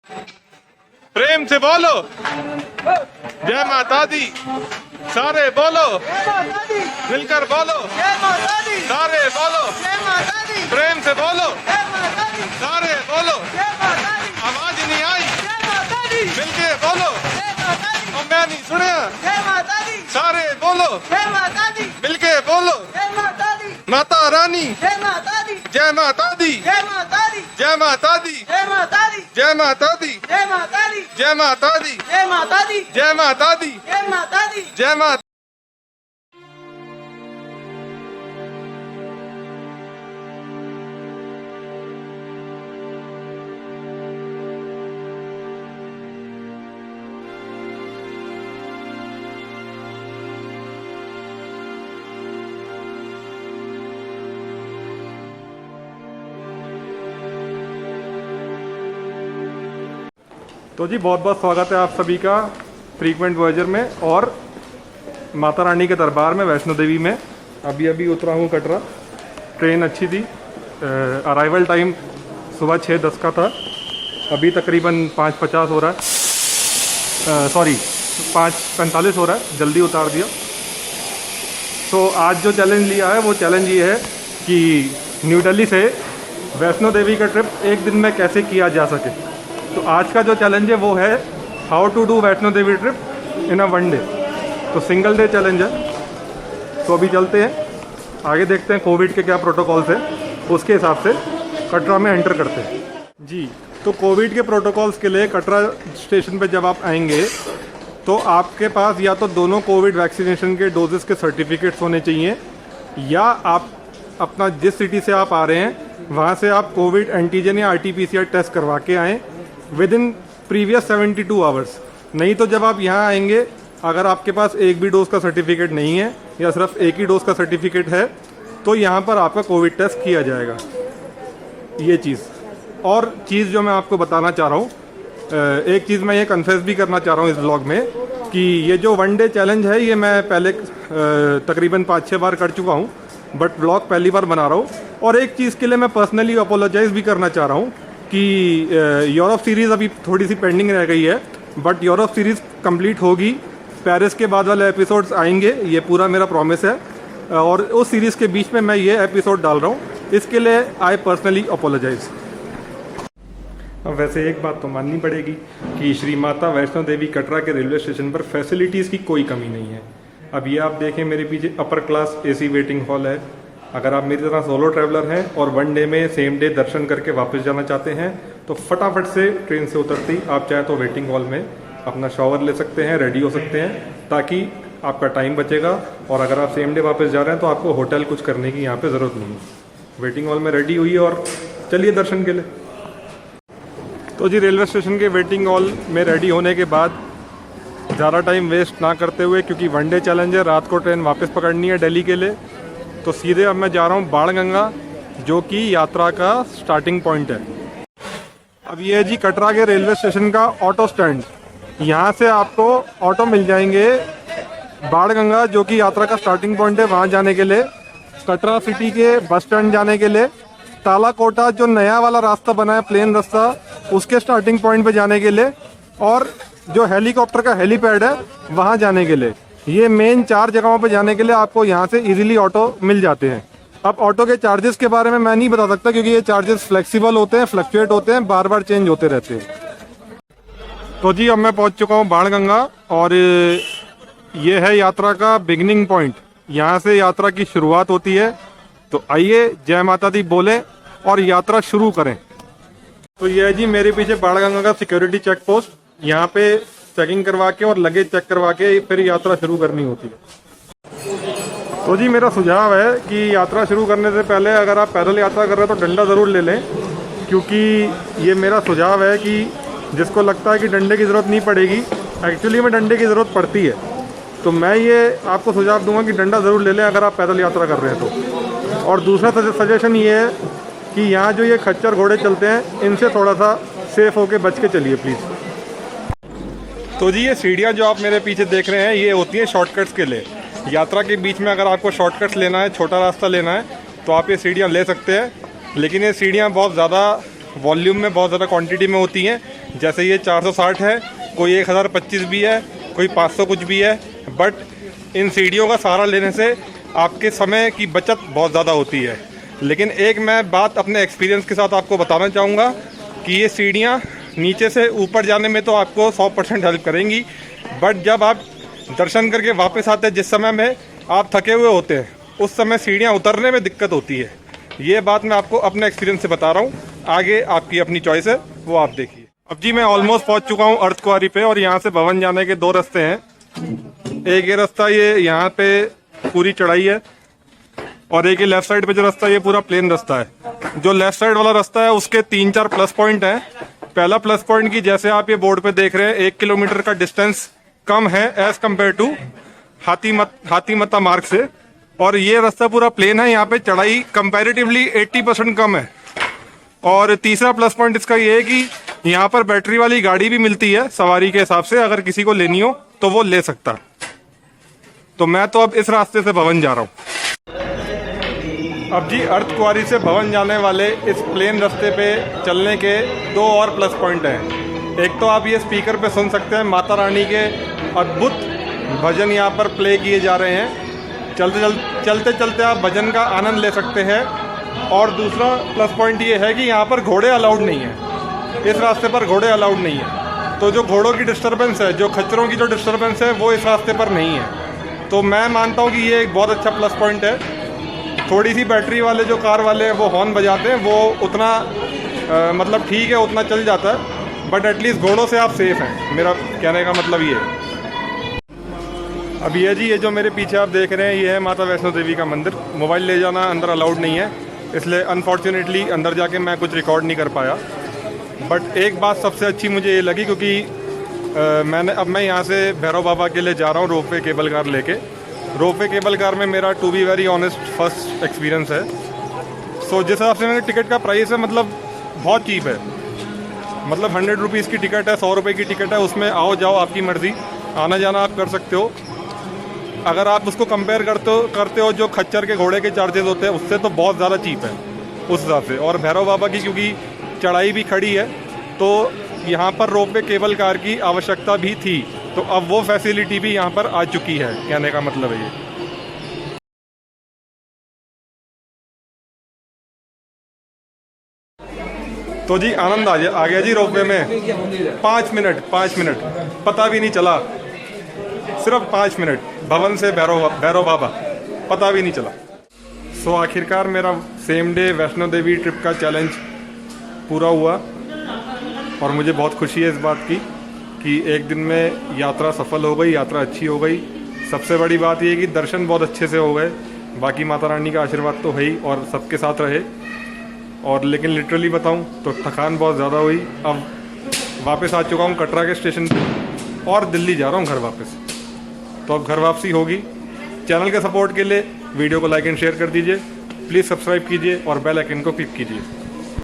प्रेम से बोलो जय माता दी। सारे बोलो मिलकर बोलो सारे बोलो प्रेम से बोलो सारे बोलो। आवाज नहीं आई मिलके बोलो और मैं नहीं सुना। सारे बोलो मिलके बोलो माता रानी जय माता दी जय माता दी जय माता दी जय माता दी जय माता दी जय माता दी जय माता। तो जी बहुत बहुत स्वागत है आप सभी का फ्रीक्वेंट वॉयेजर में और माता रानी के दरबार में वैष्णो देवी में। अभी उतरा हूँ कटरा। ट्रेन अच्छी थी। अराइवल टाइम सुबह 6:10 का था। अभी तकरीबन 5:50 हो रहा है, सॉरी 5:45 हो रहा है। जल्दी उतार दिया। तो आज जो चैलेंज लिया है वो चैलेंज ये है कि न्यू दिल्ली से वैष्णो देवी का ट्रिप एक दिन में कैसे किया जा सके। तो आज का जो चैलेंज है वो है how to do Vaishno Devi trip in a 1 day. तो सिंगल डे चैलेंज है। तो अभी चलते हैं आगे, देखते हैं कोविड के क्या प्रोटोकॉल्स है, उसके हिसाब से कटरा में एंटर करते हैं जी। तो कोविड के प्रोटोकॉल्स के लिए कटरा स्टेशन पे जब आप आएंगे तो आपके पास या तो दोनों कोविड वैक्सीनेशन के डोजेस के सर्टिफिकेट्स होने चाहिए, या आप अपना जिस सिटी से आप आ रहे हैं वहाँ से आप कोविड एंटीजन या RT-PCR टेस्ट करवा के आएँ विद इन प्रीवियस 72 आवर्स। नहीं तो जब आप यहाँ आएंगे अगर आपके पास एक भी डोज का सर्टिफिकेट नहीं है या सिर्फ एक ही डोज का सर्टिफिकेट है तो यहाँ पर आपका कोविड टेस्ट किया जाएगा। ये चीज़ और चीज़ जो मैं आपको बताना चाह रहा हूँ, एक चीज़ मैं ये कन्फेस भी करना चाह रहा हूँ इस व्लॉग में कि ये जो 1 डे चैलेंज है ये मैं पहले तकरीबन 5-6 बार कर चुका हूँ, बट व्लॉग पहली बार बना रहा हूँ। और एक चीज़ के लिए मैं पर्सनली अपोलोजाइज़ भी करना चाह रहा हूँ कि यूरोप सीरीज़ अभी थोड़ी सी पेंडिंग रह गई है, बट यूरोप सीरीज़ कंप्लीट होगी। पेरिस के बाद वाले एपिसोड्स आएंगे, ये पूरा मेरा प्रॉमिस है। और उस सीरीज़ के बीच में मैं ये एपिसोड डाल रहा हूँ, इसके लिए आई पर्सनली अपोलोजाइज़। अब वैसे एक बात तो माननी पड़ेगी कि श्री माता वैष्णो देवी कटरा के रेलवे स्टेशन पर फैसिलिटीज़ की कोई कमी नहीं है। अब ये आप देखें मेरे पीछे upper class AC waiting hall है। अगर आप मेरी तरह सोलो ट्रैवलर हैं और 1 डे में सेम डे दर्शन करके वापस जाना चाहते हैं तो फटाफट से ट्रेन से उतरती आप चाहे तो वेटिंग हॉल में अपना शॉवर ले सकते हैं, रेडी हो सकते हैं, ताकि आपका टाइम बचेगा। और अगर आप सेम डे वापस जा रहे हैं तो आपको होटल कुछ करने की यहाँ पे ज़रूरत नहीं है। वेटिंग हॉल में रेडी हुई और चलिए दर्शन के लिए। तो जी रेलवे स्टेशन के वेटिंग हॉल में रेडी होने के बाद ज़्यादा टाइम वेस्ट ना करते हुए, क्योंकि 1 डे चैलेंज है, रात को ट्रेन वापस पकड़नी है दिल्ली के लिए, तो सीधे अब मैं जा रहा हूँ बाणगंगा, जो कि यात्रा का स्टार्टिंग पॉइंट है। अब ये है जी कटरा के रेलवे स्टेशन का ऑटो स्टैंड। यहाँ से आपको ऑटो मिल जाएंगे बाणगंगा, जो कि यात्रा का स्टार्टिंग पॉइंट है, वहाँ जाने के लिए। कटरा सिटी के बस स्टैंड जाने के लिए तालाकोटा, जो नया वाला रास्ता बना है प्लेन रास्ता, उसके स्टार्टिंग पॉइंट पे जाने के लिए, और जो हेलीकॉप्टर का हेलीपैड है वहाँ जाने के लिए। ये मेन 4 जगहों पे जाने के लिए आपको यहाँ से इजीली ऑटो मिल जाते हैं। अब ऑटो के चार्जेस के बारे में मैं नहीं बता सकता, क्योंकि ये चार्जेस फ्लेक्सिबल होते हैं, फ्लक्चुएट होते हैं, बार बार चेंज होते रहते हैं। तो जी अब मैं पहुँच चुका हूँ बाणगंगा, और ये है यात्रा का बिगिनिंग पॉइंट। यहाँ से यात्रा की शुरुआत होती है। तो आइए जय माता दी बोलें और यात्रा शुरू करें। तो ये है जी मेरे पीछे बाणगंगा का सिक्योरिटी चेक पोस्ट। यहाँ पे चेकिंग करवा के और लगेज चेक करवा के फिर यात्रा शुरू करनी होती है। तो जी मेरा सुझाव है कि यात्रा शुरू करने से पहले अगर आप पैदल यात्रा कर रहे हैं तो डंडा ज़रूर ले लें, क्योंकि ये मेरा सुझाव है कि जिसको लगता है कि डंडे की ज़रूरत नहीं पड़ेगी, एक्चुअली में डंडे की ज़रूरत पड़ती है। तो मैं ये आपको सुझाव दूंगा कि डंडा ज़रूर ले लें अगर आप पैदल यात्रा कर रहे हैं तो। और दूसरा सजेशन ये है कि यहाँ जो ये खच्चर घोड़े चलते हैं, इनसे थोड़ा सा सेफ होके बच के चलिए प्लीज़। तो जी ये सीढ़ियाँ जो आप मेरे पीछे देख रहे हैं, ये होती हैं शॉर्टकट्स के लिए। यात्रा के बीच में अगर आपको शॉर्टकट्स लेना है, छोटा रास्ता लेना है, तो आप ये सीढ़ियाँ ले सकते हैं। लेकिन ये सीढ़ियाँ बहुत ज़्यादा वॉल्यूम में, बहुत ज़्यादा क्वांटिटी में होती हैं, जैसे ये 460 है, कोई 1025 भी है, कोई 500 कुछ भी है। बट इन सीढ़ियों का सहारा लेने से आपके समय की बचत बहुत ज़्यादा होती है। लेकिन एक मैं बात अपने एक्सपीरियंस के साथ आपको बताना चाहूँगा कि ये सीढ़ियाँ नीचे से ऊपर जाने में तो आपको 100% हेल्प करेंगी, बट जब आप दर्शन करके वापस आते हैं, जिस समय में आप थके हुए होते हैं, उस समय सीढ़ियाँ उतरने में दिक्कत होती है। ये बात मैं आपको अपने एक्सपीरियंस से बता रहा हूँ। आगे आपकी अपनी चॉइस है, वो आप देखिए। अब जी मैं ऑलमोस्ट पहुँच चुका हूँ अर्धकुंवारी पे, और यहाँ से भवन जाने के 2 रास्ते हैं। एक ये रास्ता ये यहाँ पे पूरी चढ़ाई है, और एक ये लेफ्ट साइड पे जो रास्ता है ये पूरा प्लेन रास्ता है। जो लेफ्ट साइड वाला रास्ता है उसके 3-4 प्लस पॉइंट हैं। पहला प्लस पॉइंट की जैसे आप ये बोर्ड पे देख रहे हैं 1 किलोमीटर का डिस्टेंस कम है एज कम्पेयर टू हाथीमता मार्ग से, और ये रास्ता पूरा प्लेन है। यहाँ पे चढ़ाई कंपैरेटिवली 80% कम है। और तीसरा प्लस पॉइंट इसका ये है कि यहाँ पर बैटरी वाली गाड़ी भी मिलती है सवारी के हिसाब से, अगर किसी को लेनी हो तो वो ले सकता। तो मैं तो अब इस रास्ते से भवन जा रहा हूँ। अब जी अर्धकुंवारी से भवन जाने वाले इस प्लेन रास्ते पे चलने के 2 और प्लस पॉइंट हैं। एक तो आप ये स्पीकर पे सुन सकते हैं माता रानी के अद्भुत भजन यहाँ पर प्ले किए जा रहे हैं। चलते चलते आप भजन का आनंद ले सकते हैं। और दूसरा प्लस पॉइंट ये है कि यहाँ पर घोड़े अलाउड नहीं है, इस रास्ते पर घोड़े अलाउड नहीं है। तो जो घोड़ों की डिस्टर्बेंस है, जो खच्चरों की जो डिस्टर्बेंस है, वो इस रास्ते पर नहीं है। तो मैं मानता हूँ कि ये एक बहुत अच्छा प्लस पॉइंट है। थोड़ी सी बैटरी वाले जो कार वाले हैं वो हॉर्न बजाते हैं, वो उतना मतलब ठीक है, उतना चल जाता है, बट एटलीस्ट घोड़ों से आप सेफ हैं। मेरा कहने का मतलब ये है। अब ये जी ये जो मेरे पीछे आप देख रहे हैं ये है माता वैष्णो देवी का मंदिर। मोबाइल ले जाना अंदर अलाउड नहीं है, इसलिए अनफॉर्चुनेटली अंदर जाके मैं कुछ रिकॉर्ड नहीं कर पाया। बट एक बात सबसे अच्छी मुझे ये लगी, क्योंकि मैं यहाँ से भैरव बाबा के लिए जा रहा हूँ रोपवे केबल कार लेके। रोपवे केबल कार में मेरा to be very honest first experience है। सो जिस हिसाब से मेरे टिकट का प्राइस है, मतलब बहुत चीप है। मतलब 100 रुपीज़ की टिकट है, 100 रुपये की टिकट है, उसमें आओ जाओ आपकी मर्ज़ी, आना जाना आप कर सकते हो। अगर आप उसको कंपेयर करते हो जो खच्चर के घोड़े के चार्जेस होते हैं, उससे तो बहुत ज़्यादा चीप है उस हिसाब से। और भैरव बाबा की क्योंकि चढ़ाई भी खड़ी है, तो यहाँ पर रोपवे केबल कार की आवश्यकता भी थी, तो अब वो फैसिलिटी भी यहाँ पर आ चुकी है। कहने का मतलब है ये। तो जी आनंद आ गया जी रोपवे में। 5 मिनट पता भी नहीं चला, सिर्फ 5 मिनट भवन से भैरव बाबा, पता भी नहीं चला। सो आखिरकार मेरा same day Vaishno Devi trip का चैलेंज पूरा हुआ, और मुझे बहुत खुशी है इस बात की कि एक दिन में यात्रा सफल हो गई, यात्रा अच्छी हो गई। सबसे बड़ी बात ये कि दर्शन बहुत अच्छे से हो गए। बाकी माता रानी का आशीर्वाद तो है ही, और सबके साथ रहे। और लेकिन लिटरली बताऊं तो थकान बहुत ज़्यादा हुई। अब वापस आ चुका हूं कटरा के स्टेशन पे, और दिल्ली जा रहा हूं घर वापस। तो अब घर वापसी होगी। चैनल के सपोर्ट के लिए वीडियो को लाइक एंड शेयर कर दीजिए, प्लीज़ सब्सक्राइब कीजिए और बेल आइकन को क्लिक कीजिए।